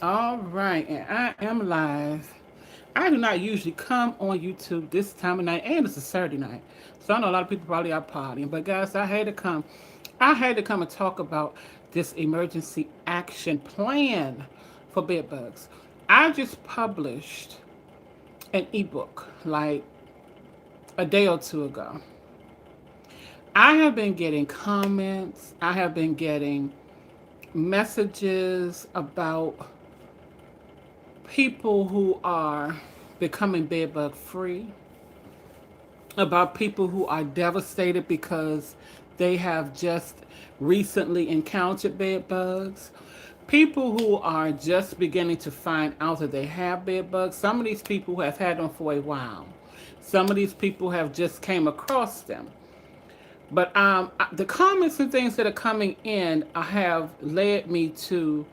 All right, and I am live. I do not usually come on YouTube this time of night, and it's a Saturday night. So I know a lot of people probably are partying. But guys, I had to come. I had to come and talk about this emergency action plan for bed bugs. I just published an ebook like a day or two ago. I have been getting comments, I have been getting messages about people who are becoming bedbug free, about people who are devastated because they have just recently encountered bed bugs, people who are just beginning to find out that they have bed bugs. Some of these people have had them for a while. Some of these people have just came across them. But the comments and things that are coming in have led me to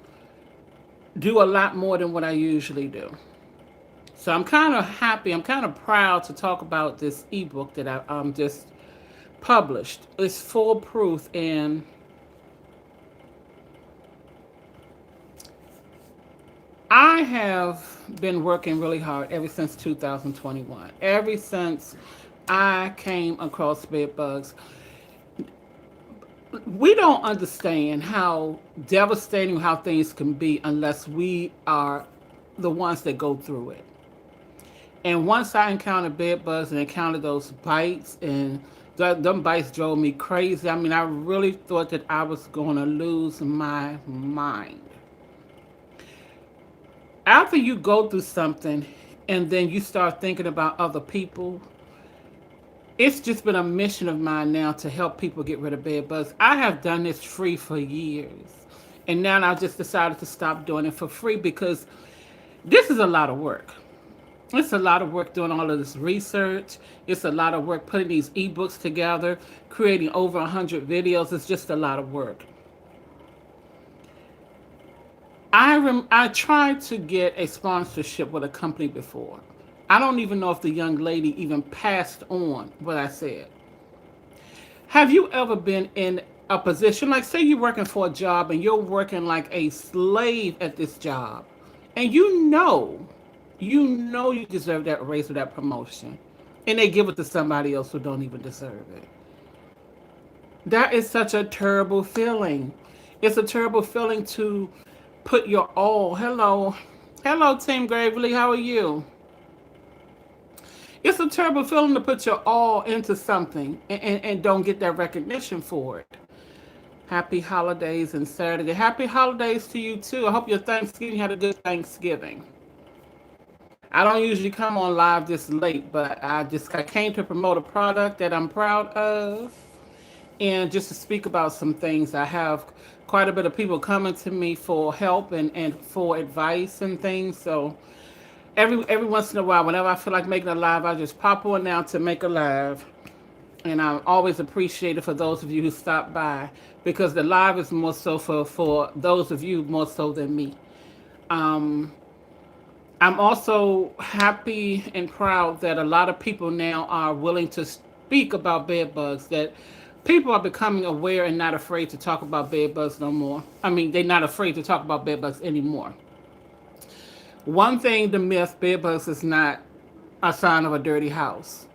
do a lot more than what I usually do. So I'm kind of happy. I'm kind of proud to talk about this ebook that I just published. It's foolproof, and I have been working really hard ever since 2021. Ever since I came across bed bugs, we don't understand how devastating how things can be unless we are the ones that go through it. And once I encountered bed bugs and encountered those bites, and them bites drove me crazy. I mean, I really thought that I was going to lose my mind. After you go through something and then you start thinking about other people, it's just been a mission of mine now to help people get rid of bed bugs. I have done this free for years. And now I just decided to stop doing it for free because this is a lot of work. It's a lot of work doing all of this research. It's a lot of work putting these ebooks together, creating over 100 videos. It's just a lot of work. I tried to get a sponsorship with a company before. I don't even know if the young lady even passed on what I said. Have you ever been in a position, like say you're working for a job and you're working like a slave at this job, and you deserve that raise or that promotion, and they give it to somebody else who don't even deserve it? That is such a terrible feeling. It's a terrible feeling to put your all. Hello, Team Gravely. How are you? It's a terrible feeling to put your all into something and don't get that recognition for it. Happy holidays and Saturday. Happy holidays to you too. I hope your Thanksgiving had a good Thanksgiving. I don't usually come on live this late, but I came to promote a product that I'm proud of and just to speak about some things. I have quite a bit of people coming to me for help and for advice and things. So every once in a while, whenever I feel like making a live, I just pop on now to make a live. And I always appreciate it for those of you who stop by because the live is more so for those of you more so than me. Um, I'm also happy and proud that a lot of people now are willing to speak about bed bugs, that people are becoming aware and not afraid to talk about bed bugs no more. I mean, they're not afraid to talk about bed bugs anymore. One thing, the myth, bed bugs is not a sign of a dirty house.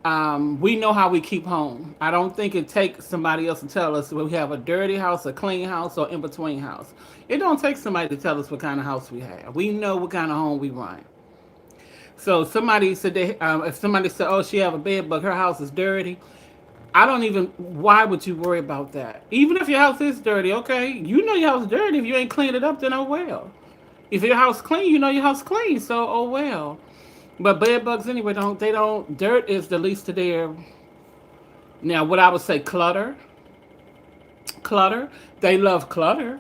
We know how we keep home. I don't think it takes somebody else to tell us whether we have a dirty house, a clean house, or in between house. It don't take somebody to tell us what kind of house we have. We know what kind of home we run. So somebody said if somebody said, "Oh, she have a bed bug, her house is dirty," I don't even. Why would you worry about that? Even if your house is dirty, okay, you know your house is dirty. If you ain't cleaned it up, then oh well. If your house clean, you know your house clean. So oh well. But bed bugs anyway don't they don't dirt is the least of their. Now what I would say clutter, they love clutter.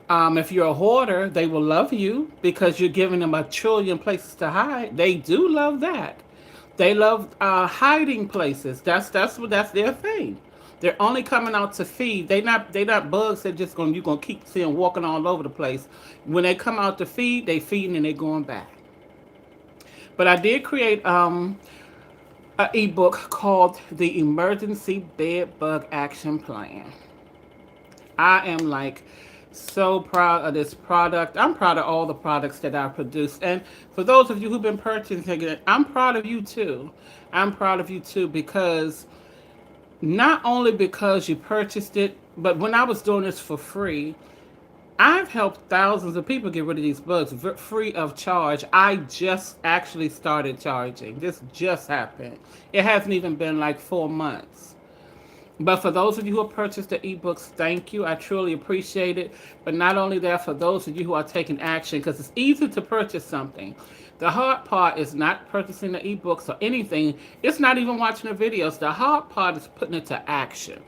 If you're a hoarder, they will love you because you're giving them a trillion places to hide. They do love that. They love hiding places. That's their thing. They're only coming out to feed. They not bugs that just gonna you gonna keep seeing walking all over the place. When they come out to feed, they feeding and they going back. But I did create an ebook called The Emergency Bed Bug Action Plan. I am like So proud of this product. I'm proud of all the products that I produce. And for those of you who've been purchasing it, I'm proud of you too. I'm proud of you too because not only because you purchased it, but when I was doing this for free, I've helped thousands of people get rid of these bugs free of charge. I just actually started charging. This just happened. It hasn't even been like 4 months. But for those of you who have purchased the ebooks, thank you. I truly appreciate it. But not only that, for those of you who are taking action, because it's easy to purchase something. The hard part is not purchasing the ebooks or anything. It's not even watching the videos. The hard part is putting it to action.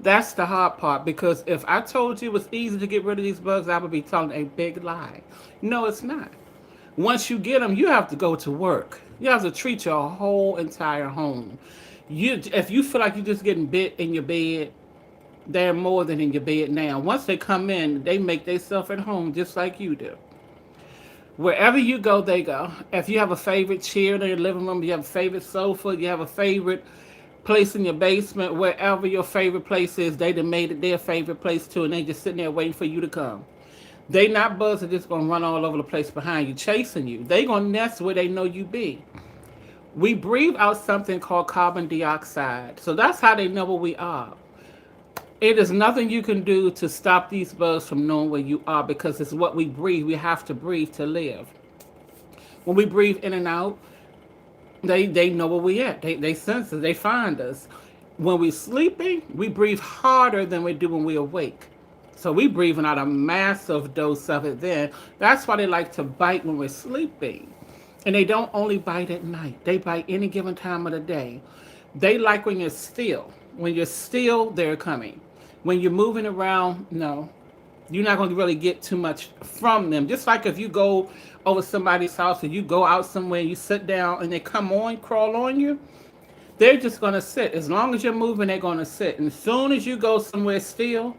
That's the hard part, because if I told you it was easy to get rid of these bugs, I would be telling a big lie. No, it's not. Once you get them, you have to go to work. You have to treat your whole entire home. If you feel like you're just getting bit in your bed, they're more than in your bed now. Once they come in, they make themselves at home just like you do. Wherever you go, they go. If you have a favorite chair in your living room, you have a favorite sofa, you have a favorite place in your basement, wherever your favorite place is, they done made it their favorite place too, and they just sitting there waiting for you to come. They not bugs are just gonna run all over the place behind you, chasing you. They gonna nest where they know you be. We breathe out something called carbon dioxide, so that's how they know where we are. It is nothing you can do to stop these bugs from knowing where you are, because it's what we breathe. We have to breathe to live. When we breathe in and out, they know where we at. They sense us. They find us. When we're sleeping, we breathe harder than we do when we're awake. So we breathing out a massive dose of it then. That's why they like to bite when we're sleeping. And they don't only bite at night. They bite any given time of the day. They like when you're still. When you're still, they're coming. When you're moving around, no. You're not going to really get too much from them. Just like if you go over somebody's house or you go out somewhere, you sit down and they come on, crawl on you, they're just going to sit. As long as you're moving, they're going to sit. And as soon as you go somewhere still,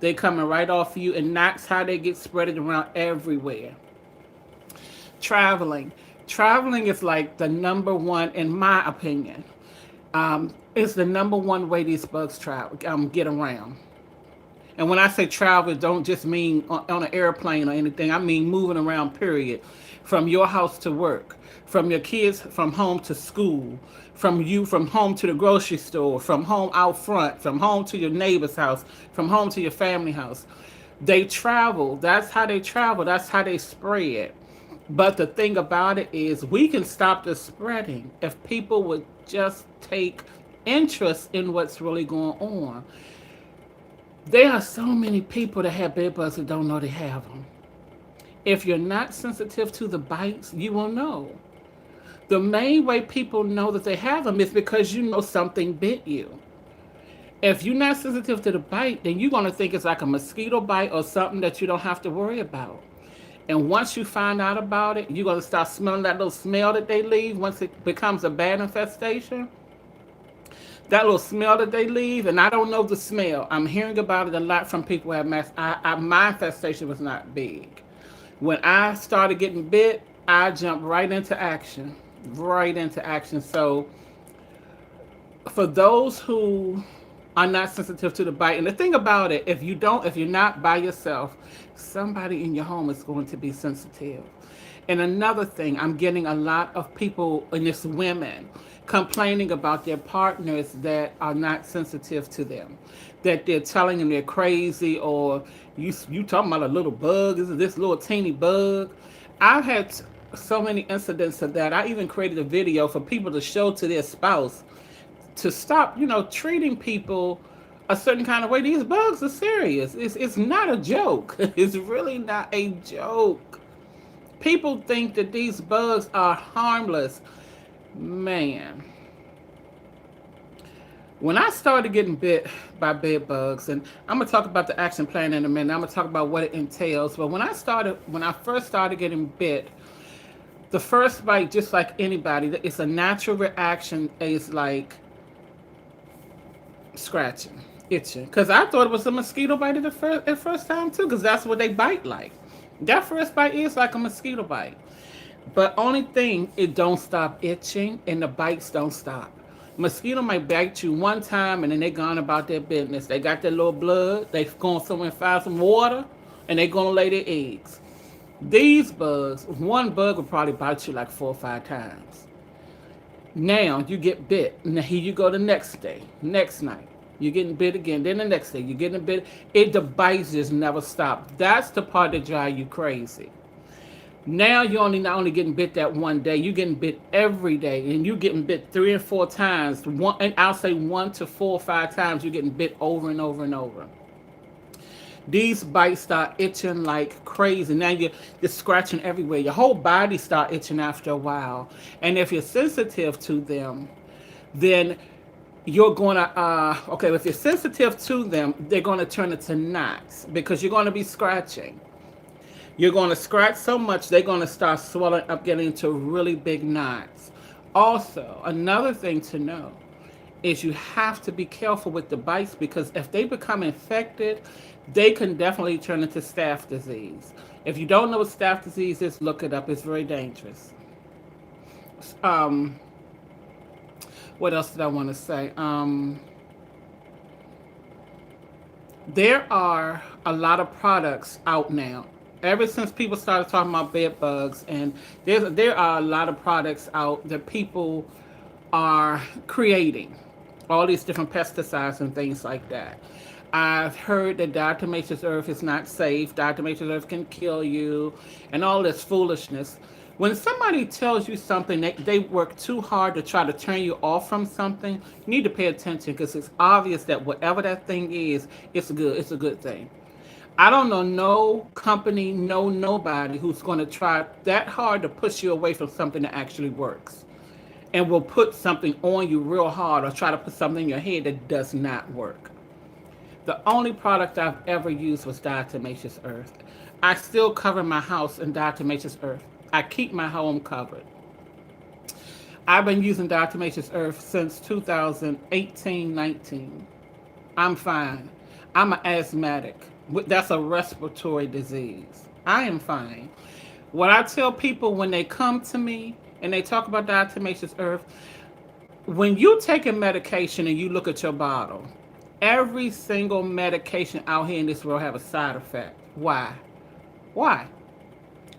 they're coming right off of you, and that's how they get spreaded around everywhere. Traveling. Traveling is like the number one, in my opinion. It's the number one way these bugs get around. And when I say travel, don't just mean on an airplane or anything. I mean moving around, period. From your house to work, from your kids from home to school, from home to the grocery store, from home out front, from home to your neighbor's house, from home to your family house. They travel. That's how they travel. That's how they spread. But the thing about it is, we can stop the spreading if people would just take interest in what's really going on. There are so many people that have bed bugs that don't know they have them. If you're not sensitive to the bites, you will know. The main way people know that they have them is because you know something bit you. If you're not sensitive to the bite, then you're going to think it's like a mosquito bite or something that you don't have to worry about. And once you find out about it, you're going to start smelling that little smell that they leave once it becomes a bad infestation. That little smell that they leave, and I don't know the smell. I'm hearing about it a lot from people who have my infestation was not big. When I started getting bit, I jumped right into action. Right into action. So for those who are not sensitive to the bite, and the thing about it, if you're not by yourself, somebody in your home is going to be sensitive. And another thing, I'm getting a lot of people, and it's women, complaining about their partners that are not sensitive to them, that they're telling them they're crazy, or you talking about a little bug, this little teeny bug. I've had so many incidents of that. I even created a video for people to show to their spouse to stop, treating people a certain kind of way. These bugs are serious. It's not a joke. It's really not a joke. People think that these bugs are harmless. Man, when I started getting bit by bed bugs, and I'm gonna talk about the action plan in a minute. I'm gonna talk about what it entails. But when I first started getting bit, the first bite, just like anybody, it's a natural reaction. Is like scratching, itching, because I thought it was a mosquito bite at first time too, because that's what they bite like. That first bite is like a mosquito bite. But only thing, it don't stop itching and the bites don't stop. Mosquito might bite you one time and then they gone about their business. They got their little blood. They going somewhere and find some water, and they gonna lay their eggs. These bugs, one bug will probably bite you like 4 or 5 times. Now you get bit. Now here you go the next day, next night. You're getting bit again. Then the next day you're getting bit. The bites just never stop. That's the part that drives you crazy. Now you're only not only getting bit that one day, you're getting bit every day, and you're getting bit 3 and 4 times. One, and I'll say 1 to 4 or 5 times. You're getting bit over and over and over. These bites start itching like crazy. Now you're scratching everywhere. Your whole body start itching after a while. And if you're sensitive to them, then you're gonna okay, if you're sensitive to them, they're gonna turn into knots because you're gonna be scratching. You're gonna scratch so much they're gonna start swelling up, getting into really big knots. Also, another thing to know is you have to be careful with the bites because if they become infected, they can definitely turn into staph disease. If you don't know what staph disease is, look it up. It's very dangerous. What else did I want to say? There are a lot of products out now. Ever since people started talking about bed bugs, and there are a lot of products out that people are creating all these different pesticides and things like that. I've heard that diatomaceous earth is not safe. Diatomaceous earth can kill you, and all this foolishness. When somebody tells you something, they work too hard to try to turn you off from something, you need to pay attention because it's obvious that whatever that thing is, it's good. It's a good thing. I don't know no company, nobody who's going to try that hard to push you away from something that actually works and will put something on you real hard or try to put something in your head that does not work. The only product I've ever used was diatomaceous earth. I still cover my house in diatomaceous earth. I keep my home covered. I've been using diatomaceous earth since 2018-19. I'm fine. I'm an asthmatic. That's a respiratory disease. I am fine. What I tell people when they come to me and they talk about diatomaceous earth, when you take a medication and you look at your bottle, every single medication out here in this world have a side effect. Why? Why?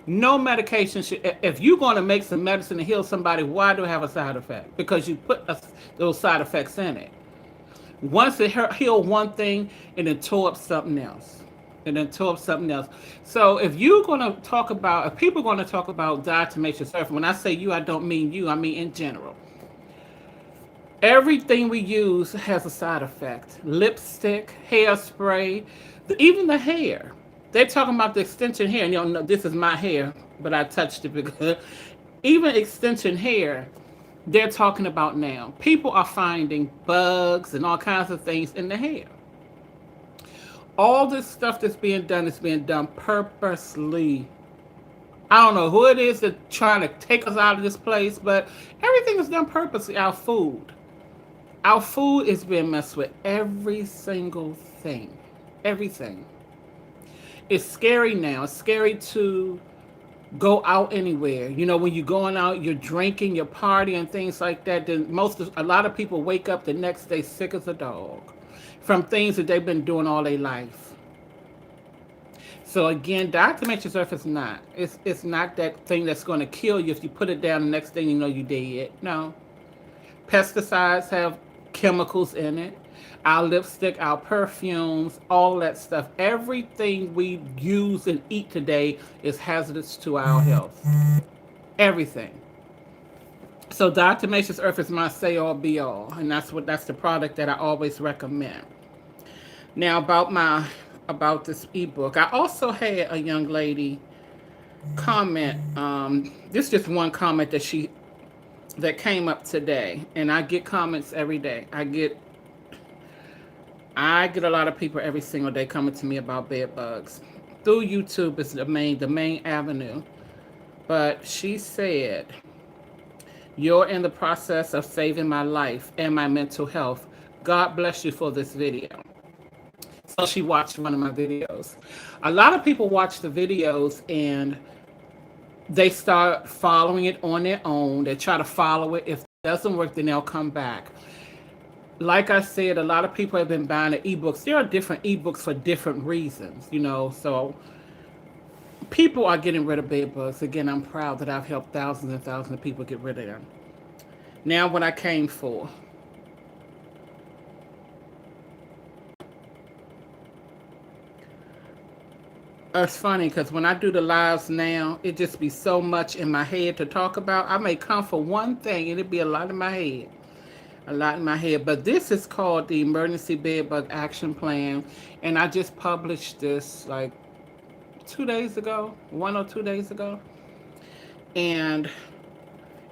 No medication should, if you're going to make some medicine to heal somebody, why do it have a side effect? Because you put those side effects in it. Once it healed one thing, and then tore up something else. So if you're going to talk about, if people are going to talk about diatomaceous earth, when I say you, I don't mean you, I mean in general. Everything we use has a side effect. Lipstick, hairspray, even the hair. They're talking about the extension hair. And you don't know, this is my hair, but I touched it because even extension hair, they're talking about now. People are finding bugs and all kinds of things in the hair. All this stuff that's being done is being done purposely. I don't know who it is that's trying to take us out of this place, but everything is done purposely. Our food is being messed with. Every single thing. Everything. It's scary now. It's scary to go out anywhere. You know, when you're going out, you're drinking, you're partying, things like that. Then a lot of people wake up the next day sick as a dog from things that they've been doing all their life. So again, diatomaceous earth is not. It's not that thing that's going to kill you if you put it down the next thing you know you dead. No. Pesticides have chemicals in it. Our lipstick, our perfumes, all that stuff. Everything we use and eat today is hazardous to our health. Everything. So diatomaceous earth is my say all be all, and that's the product that I always recommend. Now about this ebook, I also had a young lady comment. This is just one comment that came up today, and I get comments every day. I get a lot of people every single day coming to me about bed bugs. Through YouTube is the main avenue. But she said, "You're in the process of saving my life and my mental health. God bless you for this video." So she watched one of my videos. A lot of people watch the videos and they start following it on their own. They try to follow it if doesn't work, then they'll come back. Like I said, a lot of people have been buying the ebooks. There are different ebooks for different reasons, so people are getting rid of bed bugs. Again, I'm proud that I've helped thousands and thousands of people get rid of them. Now, what I came for. It's funny because when I do the lives now, it just be so much in my head to talk about. I may come for one thing and it be a lot in my head. A lot in my head. But this is called the Emergency Bed Bug Action Plan. And I just published this like 2 days ago, 1 or 2 days ago. And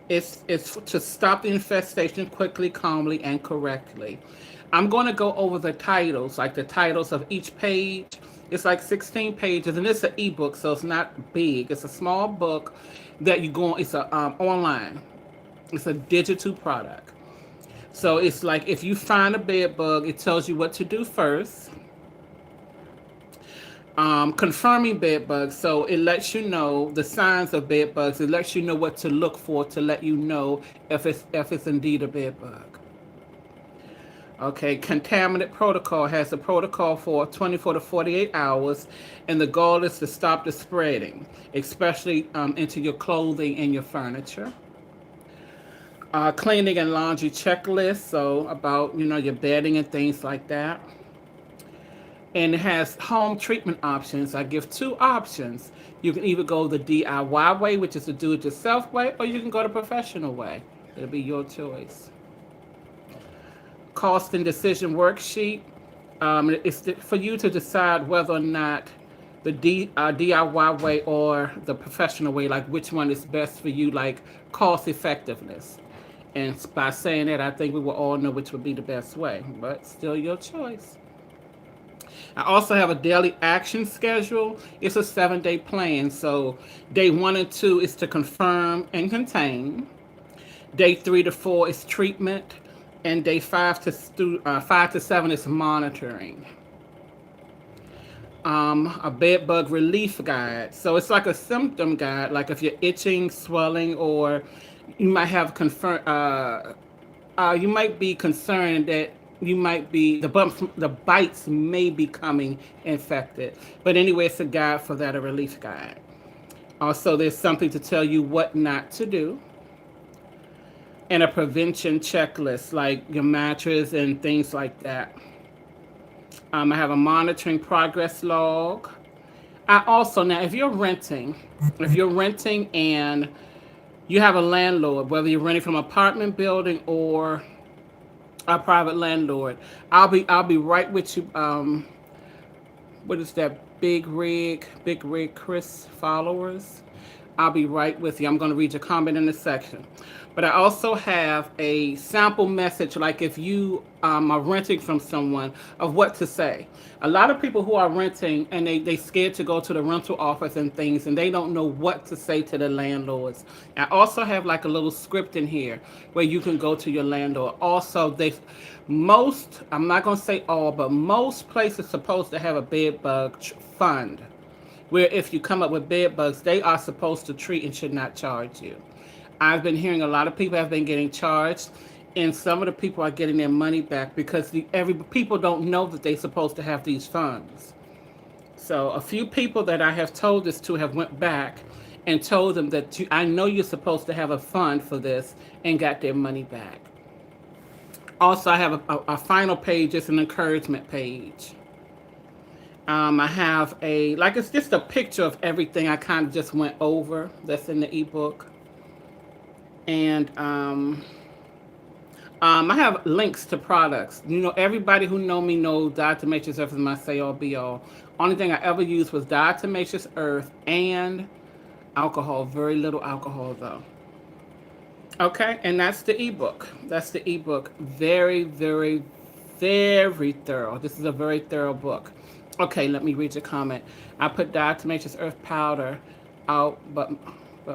it's to stop the infestation quickly, calmly, and correctly. I'm going to go over the titles, like the titles of each page. It's like 16 pages, and it's an ebook, so it's not big. It's a small book that you go on. It's a online. It's a digital product. So it's like if you find a bed bug, it tells you what to do first. Confirming bed bugs, so it lets you know the signs of bed bugs. It lets you know what to look for to let you know if it's indeed a bed bug. Okay, contaminant protocol has a protocol for 24 to 48 hours, and the goal is to stop the spreading, especially into your clothing and your furniture. Cleaning and laundry checklist, so about your bedding and things like that. And it has home treatment options. I give two options. You can either go the DIY way, which is the do-it-yourself way, or you can go the professional way. It'll be your choice. Cost and decision worksheet. It's for you to decide whether or not the DIY way or the professional way, like which one is best for you, like cost effectiveness. And by saying that, I think we will all know which would be the best way, but still your choice. I also have a daily action schedule. It's a 7-day plan. So day 1 and 2 is to confirm and contain. Day 3 to 4 is treatment, and day 5 to 7 is monitoring. A bed bug relief guide. So it's like a symptom guide, like if you're itching, swelling, or you might have you might be concerned that you might be the bites may be coming infected. But anyway, it's a guide for that, a relief guide. Also, there's something to tell you what not to do, and a prevention checklist, like your mattress and things like that. I have a monitoring progress log. I also, now, if you're renting and you have a landlord, whether you're renting from an apartment building or a private landlord, I'll be right with you. What is that? Big Rig Chris followers. I'll be right with you. I'm going to read your comment in the section. But I also have a sample message, like if you are renting from someone, of what to say. A lot of people who are renting and they scared to go to the rental office and things, and they don't know what to say to the landlords. I also have like a little script in here where you can go to your landlord. Also, I'm not going to say all, but most places supposed to have a bed bug fund, where if you come up with bed bugs, they are supposed to treat and should not charge you. I've been hearing a lot of people have been getting charged, and some of the people are getting their money back because people don't know that they're supposed to have these funds. So a few people that I have told this to have went back and told them that I know you're supposed to have a fund for this, and got their money back. Also, I have a final page. It's an encouragement page. I have it's just a picture of everything I kind of just went over that's in the ebook. And I have links to products. Everybody who know me knows Diatomaceous Earth is my say all be all. Only thing I ever used was Diatomaceous Earth and alcohol. Very little alcohol though. Okay, and that's the ebook. Very, very, very thorough. This is a very thorough book. Okay, let me read your comment. I put Diatomaceous Earth powder out, but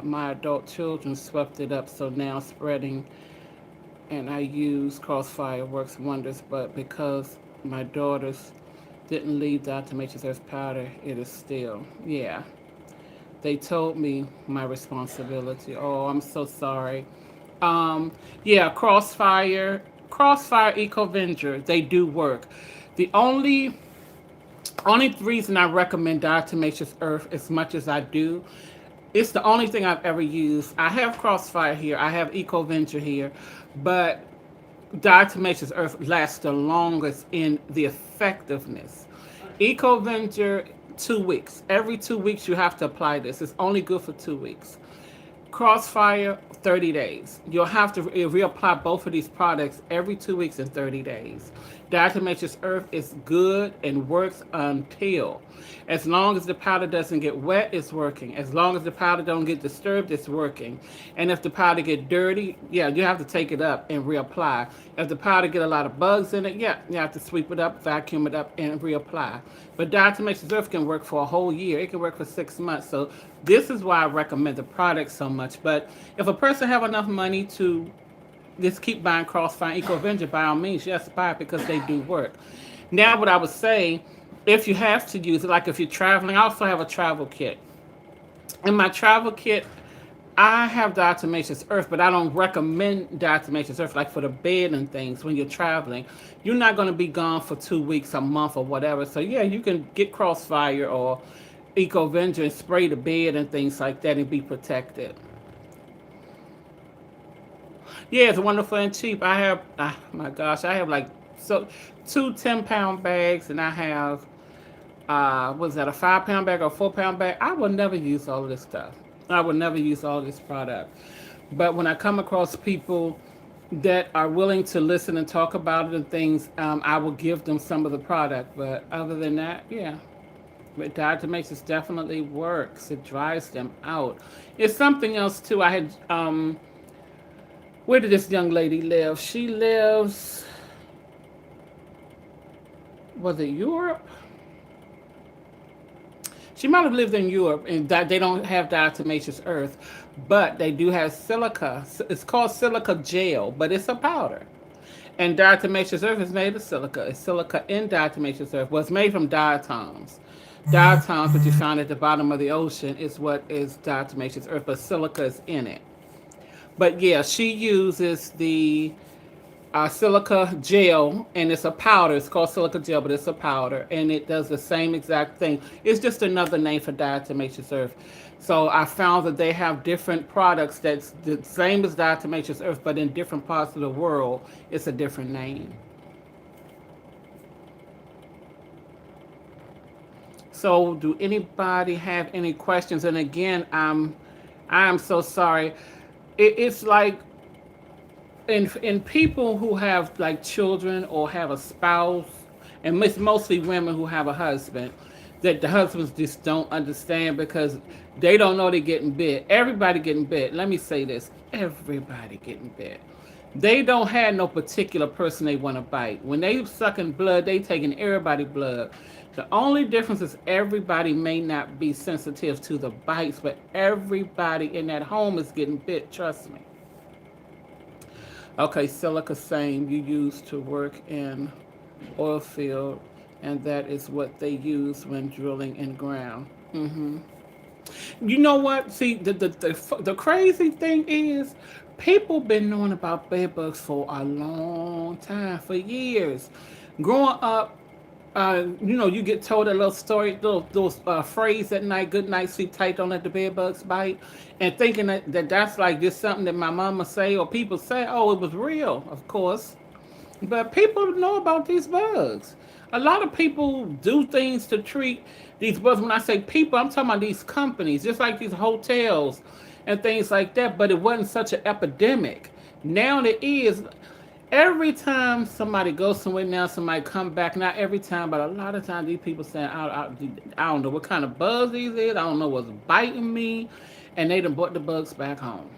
my adult children swept it up, so now spreading, and I use Crossfire works wonders, but because my daughters didn't leave Diatomaceous Earth powder, it is still, they told me my responsibility. Oh, I'm so sorry. Um, yeah, Crossfire, EcoVenger, they do work. The only reason I recommend Diatomaceous Earth as much as I do, it's the only thing I've ever used. I have Crossfire here, I have EcoVenture here, but Diatomaceous Earth lasts the longest in the effectiveness. EcoVenture, 2 weeks. Every 2 weeks you have to apply this. It's only good for 2 weeks. Crossfire, 30 days. You'll have to reapply both of these products every 2 weeks and 30 days. Diatomaceous Earth is good and works until. As long as the powder doesn't get wet, it's working. As long as the powder don't get disturbed, it's working. And if the powder get dirty, yeah, you have to take it up and reapply. If the powder get a lot of bugs in it, yeah, you have to sweep it up, vacuum it up, and reapply. But Diatomaceous Earth can work for a whole year. It can work for 6 months. So this is why I recommend the product so much. But if a person have enough money to just keep buying Crossfire and EcoVenture, by all means, yes, buy it because they do work. Now, what I would say, if you have to use it, like if you're traveling, I also have a travel kit. In my travel kit, I have Diatomaceous Earth, but I don't recommend Diatomaceous Earth like for the bed and things when you're traveling. You're not going to be gone for 2 weeks, a month, or whatever. So yeah, you can get Crossfire or EcoVenture and spray the bed and things like that and be protected. Yeah, it's wonderful and cheap. I have, my gosh, I have like so two 10-pound bags, and I have, was that a 5-pound bag or a 4-pound bag? I will never use all of this stuff. I will never use all this product. But when I come across people that are willing to listen and talk about it and things, I will give them some of the product. But other than that, yeah. But Diatomaceous definitely works. It dries them out. It's something else too. I had, where did this young lady live? She lives, was it Europe? She might have lived in Europe, and they don't have Diatomaceous Earth, but they do have silica. It's called silica gel, but it's a powder. And Diatomaceous Earth is made of silica. It's silica in Diatomaceous Earth. Well, it's made from diatoms. Diatoms, which you find at the bottom of the ocean, is what is Diatomaceous Earth, but silica is in it. But yeah, she uses the silica gel, and it's a powder. It's called silica gel, but it's a powder, and it does the same exact thing. It's just another name for Diatomaceous Earth. So I found that they have different products that's the same as Diatomaceous Earth, but in different parts of the world, it's a different name. So do anybody have any questions? And again, I'm so sorry. It's like in people who have like children or have a spouse, and it's mostly women who have a husband, that the husbands just don't understand because they don't know they're getting bit. Everybody getting bit. Let me say this: everybody getting bit. They don't have no particular person they want to bite. When they sucking blood, they taking everybody blood. The only difference is everybody may not be sensitive to the bites, but everybody in that home is getting bit. Trust me. Okay, silica same you use to work in oil field, and that is what they use when drilling in ground. You know what? See, the crazy thing is, people been knowing about bed bugs for a long time, for years. Growing up, you get told a little story, those phrase at night, good night, sleep tight, don't let the bed bugs bite, and thinking that's like just something that my mama say or people say. Oh, it was real, of course. But people know about these bugs. A lot of people do things to treat these bugs. When I say people, I'm talking about these companies, just like these hotels and things like that. But it wasn't such an epidemic. Now it is. Every time somebody goes somewhere, now somebody come back. Not every time, but a lot of times these people saying, I don't know what kind of buzz these is. I don't know what's biting me. And they done brought the bugs back home.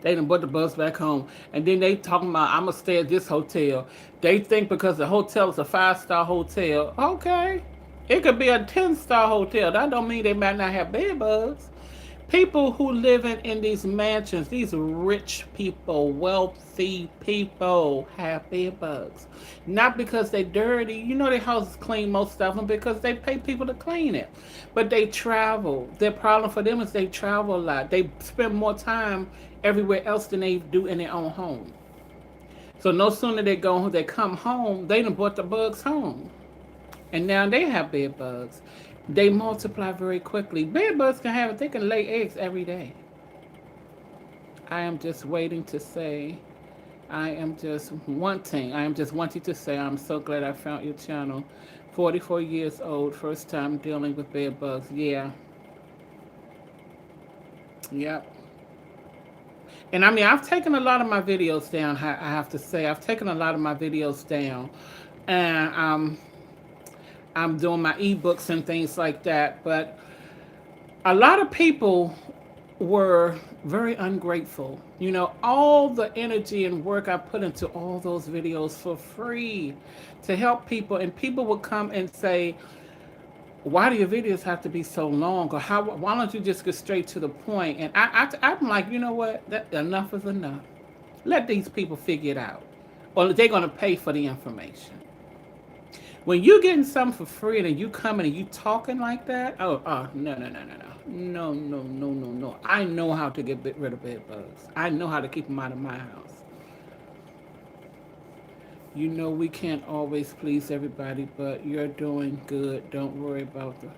They done brought the bugs back home. And then they talking about, I'm going to stay at this hotel. They think because the hotel is a 5-star hotel, okay, it could be a 10-star hotel. That don't mean they might not have bed bugs. People who live in these mansions, these rich people, wealthy people, have bed bugs. Not because they're dirty. You know their houses clean, most of them, because they pay people to clean it. But they travel. Their problem for them is they travel a lot. They spend more time everywhere else than they do in their own home. So no sooner they come home, they done brought the bugs home. And now they have bed bugs. They multiply very quickly. Bed bugs can have, they can lay eggs every day. I am just waiting to say, I am just wanting to say, I'm so glad I found your channel. 44 years old, first time dealing with bed bugs. Yeah, yep. And I mean, I've taken a lot of my videos down, I have to say. I've taken a lot of my videos down. And I'm doing my ebooks and things like that. But a lot of people were very ungrateful. You know, all the energy and work I put into all those videos for free to help people, and people would come and say, "Why do your videos have to be so long?" Or how? Why don't you just get straight to the point? And I'm like, you know what? That enough is enough. Let these people figure it out, or they're gonna pay for the information. When you getting something for free and you coming and you talking like that, no, no, no, no, no. No, no, no, no, no. I know how to get rid of bed bugs. I know how to keep them out of my house. You know we can't always please everybody, but you're doing good. Don't worry about the.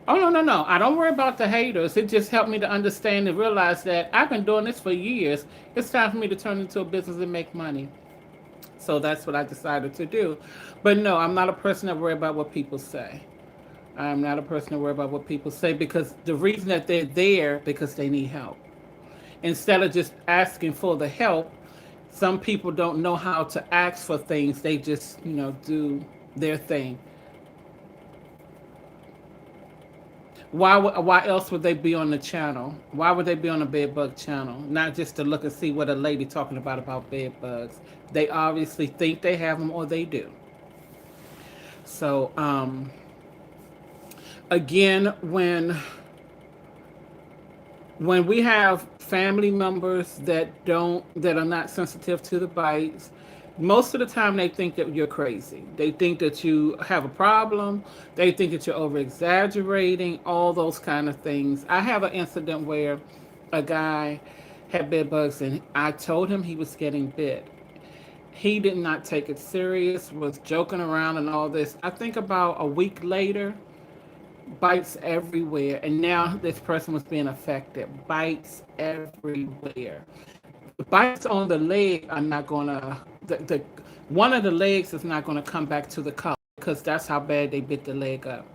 Oh, no, no, no. I don't worry about the haters. It just helped me to understand and realize that I've been doing this for years. It's time for me to turn into a business and make money. So that's what I decided to do. But no, I'm not a person that worry about what people say. I'm not a person that worry about what people say, because the reason that they're there because they need help. Instead of just asking for the help, some people don't know how to ask for things. They just, do their thing. Why else would they be on the channel? Why would they be on the bed bug channel? Not just to look and see what a lady talking about bed bugs. They obviously think they have them, or they do. So again, when we have family members that are not sensitive to the bites, most of the time they think that you're crazy. They think that you have a problem. They think that you're over exaggerating, all those kind of things. I have an incident where a guy had bed bugs and I told him he was getting bit. He did not take it serious, was joking around and all this. I think about a week later, bites everywhere, and now this person was being affected. Bites everywhere. The bites on the leg are not gonna. The one of the legs is not gonna come back to the color, because that's how bad they bit the leg up.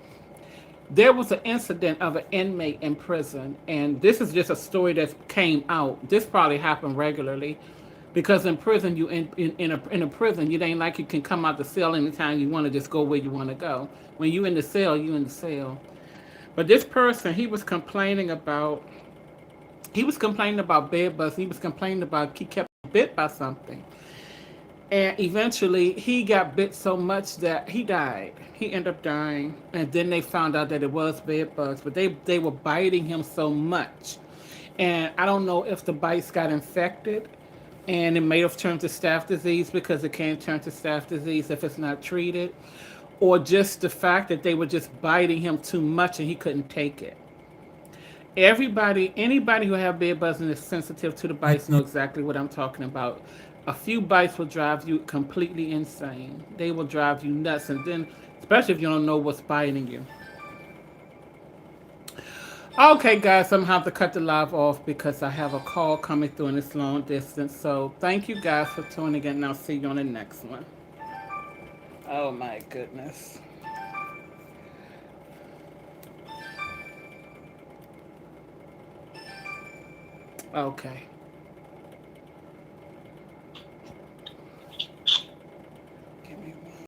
There was an incident of an inmate in prison, and this is just a story that came out. This probably happened regularly, because in prison, you in a prison, you ain't like you can come out the cell anytime you want to just go where you want to go. When you in the cell, you in the cell. But this person, he was complaining about bed bugs. He was complaining about he kept bit by something. And eventually he got bit so much that he died. He ended up dying. And then they found out that it was bed bugs. But they were biting him so much. And I don't know if the bites got infected and it may have turned to staph disease, because it can turn to staph disease if it's not treated, or just the fact that they were just biting him too much and he couldn't take it. Anybody who have bed bugs and is sensitive to the bites know exactly what I'm talking about. A few bites will drive you completely insane. They will drive you nuts, and then, especially if you don't know what's biting you. Okay, guys, I'm gonna have to cut the live off because I have a call coming through in this long distance. So thank you guys for tuning in, and I'll see you on the next one. Oh my goodness. Okay.